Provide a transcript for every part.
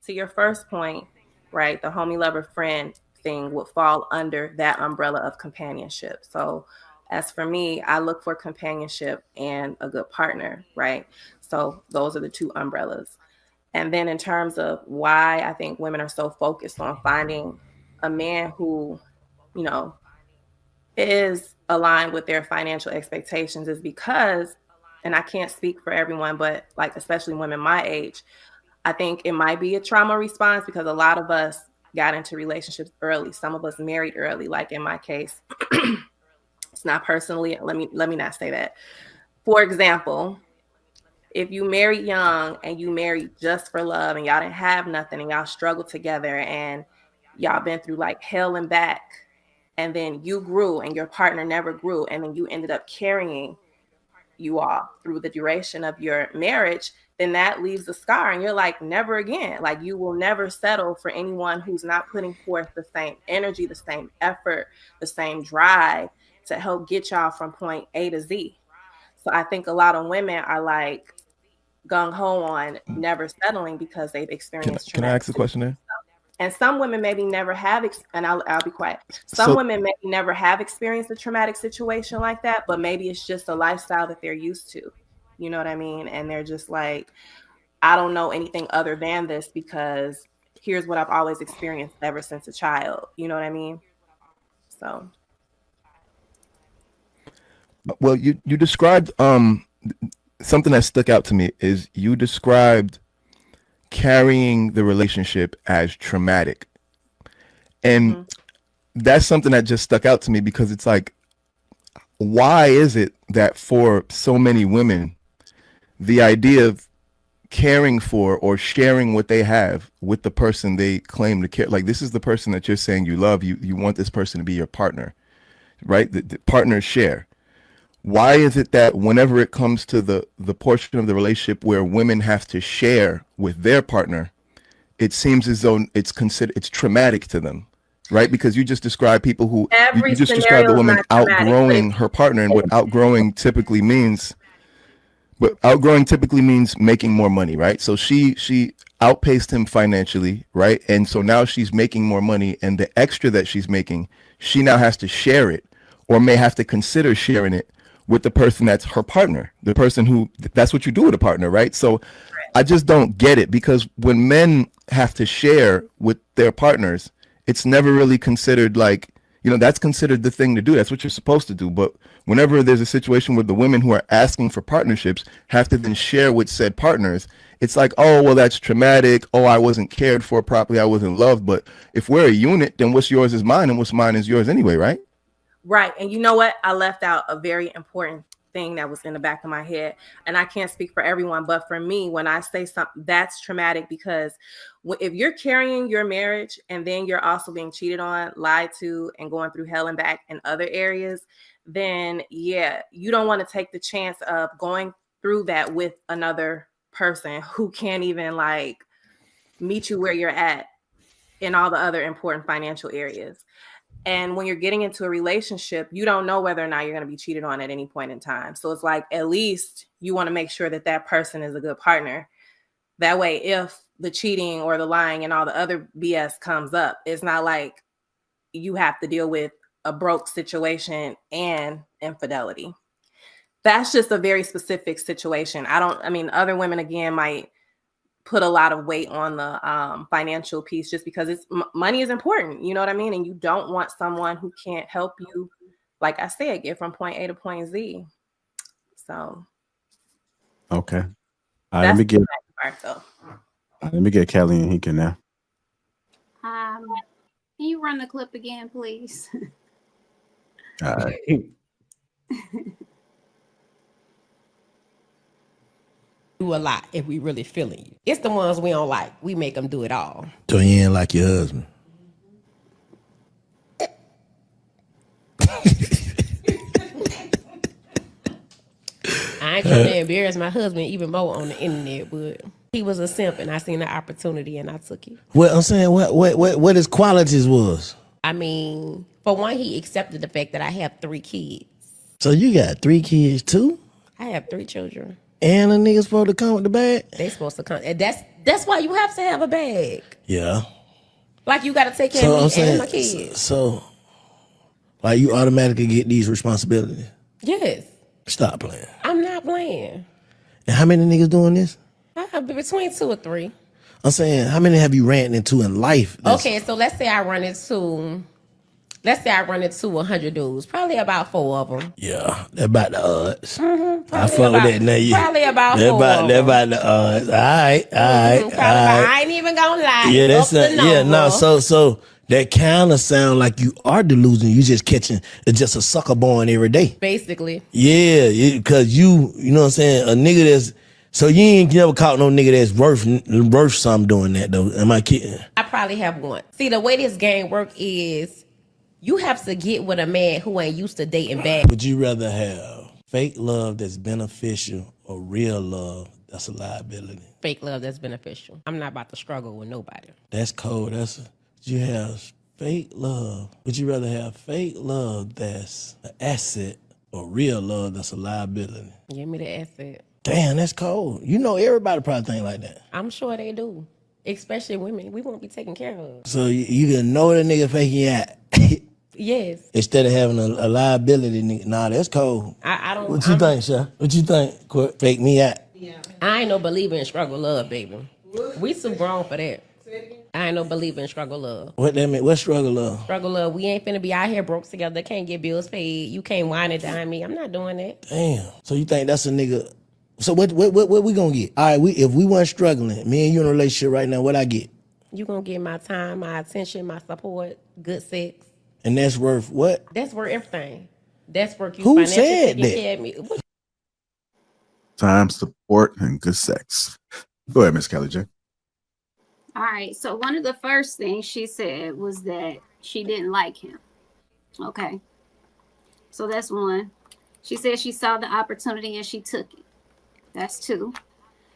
to your first point, right, the homie lover friend thing would fall under that umbrella of companionship. So as for me, I look for companionship and a good partner, right? So those are the two umbrellas. And then in terms of why I think women are so focused on finding a man who, you know, is aligned with their financial expectations is because, and I can't speak for everyone, but like especially women my age, I think it might be a trauma response because a lot of us got into relationships early. Some of us married early, like in my case. It's not personally, let me not say that. For example, if you married young and you married just for love and y'all didn't have nothing and y'all struggled together and y'all been through like hell and back, and then you grew and your partner never grew, and then you ended up carrying you all through the duration of your marriage, then that leaves a scar and you're like, never again. Like you will never settle for anyone who's not putting forth the same energy, the same effort, the same drive to help get y'all from point A to Z. So I think a lot of women are like gung ho on never settling because they've experienced Can I traumatic ask a question there? and some women maybe never have, and I'll be quiet. Some So women maybe never have experienced a traumatic situation like that, but maybe it's just a lifestyle that they're used to. You know what I mean? And they're just like, I don't know anything other than this because here's what I've always experienced ever since a child. You know what I mean? So, well, you described something that stuck out to me is you described carrying the relationship as traumatic. And mm-hmm. that's something that just stuck out to me because it's like, why is it that for so many women, the idea of caring for or sharing what they have with the person they claim to care, like this is the person that you're saying you love, you want this person to be your partner, right? The partners share. Why is it that whenever it comes to the portion of the relationship where women have to share with their partner, it seems as though it's traumatic to them, right? Because you just described people who you Every just described the scenario is woman not traumatic, but outgrowing her partner, and what outgrowing typically means, but outgrowing typically means making more money, right? So she outpaced him financially, right? And so now she's making more money, and the extra that she's making, she now has to share it, or may have to consider sharing it with the person that's her partner, the person who, that's what you do with a partner, right? So I just don't get it, because when men have to share with their partners, it's never really considered like, that's considered the thing to do. That's what you're supposed to do. But whenever there's a situation where the women who are asking for partnerships have to then share with said partners, it's like, oh, well, that's traumatic. Oh, I wasn't cared for properly. I wasn't loved. But if we're a unit, then what's yours is mine and what's mine is yours anyway, right? right. And you know what? I left out a very important thing that was in the back of my head. And I can't speak for everyone, but for me, when I say something, that's traumatic because if you're carrying your marriage and then you're also being cheated on, lied to, and going through hell and back in other areas, then yeah, you don't want to take the chance of going through that with another person who can't even like meet you where you're at in all the other important financial areas. And when you're getting into a relationship, you don't know whether or not you're going to be cheated on at any point in time. So it's like, at least you want to make sure that that person is a good partner. That way, if the cheating or the lying and all the other BS comes up, it's not like you have to deal with a broke situation and infidelity. That's just a very specific situation. I mean, other women, again, might put a lot of weight on the financial piece just because money is important, you know what I mean? And you don't want someone who can't help you, like I said, get from point A to point Z. So Okay. Let that's me get the part though. Kelly and he can now. Can you run the clip again, please? All right. Do a lot if we really feeling you. It's the ones we don't like. We make them do it all. So you ain't like your husband. I ain't trying to embarrass my husband even more on the internet, but he was a simp and I seen the opportunity and I took it. Well, I'm saying what his qualities was. I mean, for one, he accepted the fact that I have 3 kids. So you got 3 kids too? I have 3 children. And a nigga supposed to come with the bag? They supposed to come. And that's why you have to have a bag. Yeah. Like you got to take care So of I'm me saying, and my kids. so like you automatically get these responsibilities. Yes. Stop playing. I'm not playing. And how many niggas doing this? I have between 2 or 3. I'm saying, how many have you ran into in life? Okay, so let's say I run into 100 dudes. Probably about 4 of them. Yeah, they're about the odds. Mm-hmm, I fuck with that now. Probably about They're 4 of them. about the odds. All right. I ain't even gonna lie. Yeah, that's the number. yeah. No, so that kind of sound like you are delusional. You just catching just a sucker born every day. Basically. Yeah, because you know what I'm saying. A nigga that's so you ain't never caught no nigga that's worth something doing that though. Am I kidding? I probably have one. See, the way this game work is you have to get with a man who ain't used to dating back. Would you rather have fake love that's beneficial or real love that's a liability? Fake love that's beneficial. I'm not about to struggle with nobody. That's cold. You have fake love. Would you rather have fake love that's an asset or real love that's a liability? Give me the asset. Damn, that's cold. You know everybody probably think like that. I'm sure they do. Especially women. We won't be taken care of. So you can know the nigga faking you out. Yes. Instead of having a liability nigga. Nah, that's cold. I don't. What you think, Sha? What you think? Fake me out. I ain't no believer in struggle love, baby. We too grown for that. I ain't no believer in struggle love. What that mean? What struggle love? Struggle love. We ain't finna be out here broke together. Can't get bills paid. You can't wine and dine me. I'm not doing that. Damn. So you think that's a nigga? So what we gonna get? All right, if we weren't struggling, me and you in a relationship right now, what I get? You gonna get my time, my attention, my support, good sex. And that's worth what? That's worth everything. That's worth you Who financially said taking that? care of me. What? Time, support, and good sex. Go ahead, Miss Kelly J. All right. So one of the first things she said was that she didn't like him. Okay. So that's one. She said she saw the opportunity and she took it. That's 2.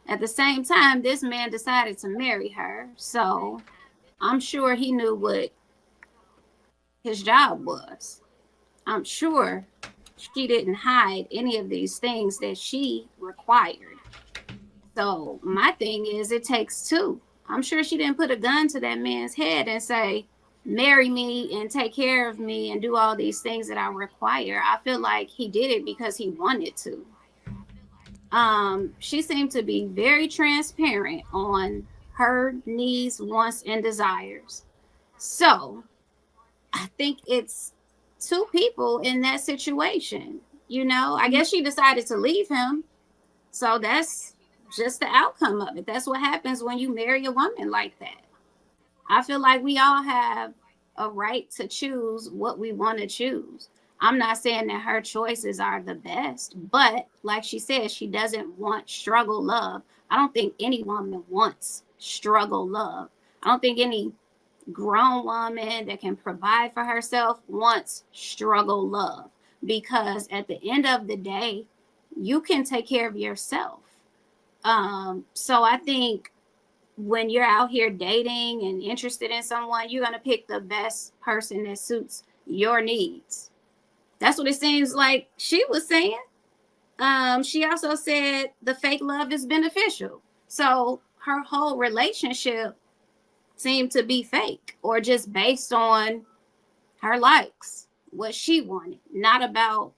At the same time, this man decided to marry her. So I'm sure he knew what his job was. I'm sure she didn't hide any of these things that she required. So my thing is, it takes 2. I'm sure she didn't put a gun to that man's head and say, marry me and take care of me and do all these things that I require. I feel like he did it because he wanted to. She seemed to be very transparent on her needs, wants, and desires. So I think it's 2 people in that situation. You know, I guess she decided to leave him. So that's just the outcome of it. That's what happens when you marry a woman like that. I feel like we all have a right to choose what we want to choose. I'm not saying that her choices are the best, but like she said, she doesn't want struggle love. I don't think any woman wants struggle love. I don't think any grown woman that can provide for herself wants struggle love, because at the end of the day, you can take care of yourself. So I think when you're out here dating and interested in someone, you're going to pick the best person that suits your needs. That's what it seems like she was saying. She also said the fake love is beneficial. So her whole relationship seemed to be fake or just based on her likes, what she wanted, not about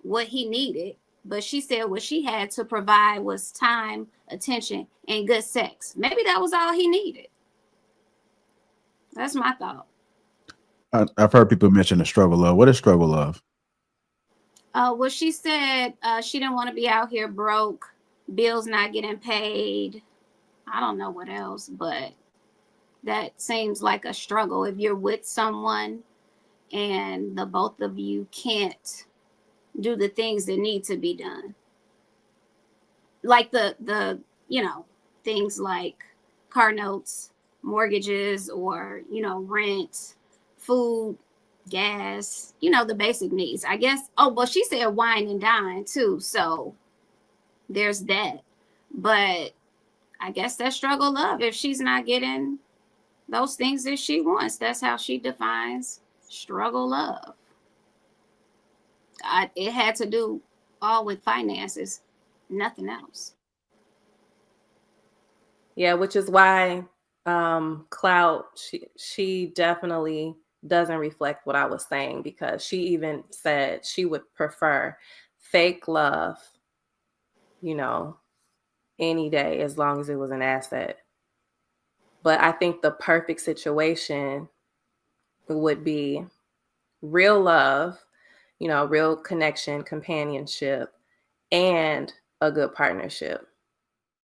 what he needed. But she said what she had to provide was time, attention, and good sex. Maybe that was all he needed. That's my thought. I've heard people mention the struggle love. What is struggle love? Well, she said she didn't want to be out here broke, bills not getting paid. I don't know what else, but that seems like a struggle. If you're with someone and the both of you can't do the things that need to be done, like the things like car notes, mortgages, or rent, food, gas, the basic needs, I guess. Oh, well, she said wine and dine too, so there's that. But I guess that's struggle love. If she's not getting those things that she wants, that's how she defines struggle love. It had to do all with finances. nothing else. Yeah, which is why Cloud, she definitely doesn't reflect what I was saying, because she even said she would prefer fake love, you know, any day as long as it was an asset. But I think the perfect situation would be real love, you know, real connection, companionship, and a good partnership.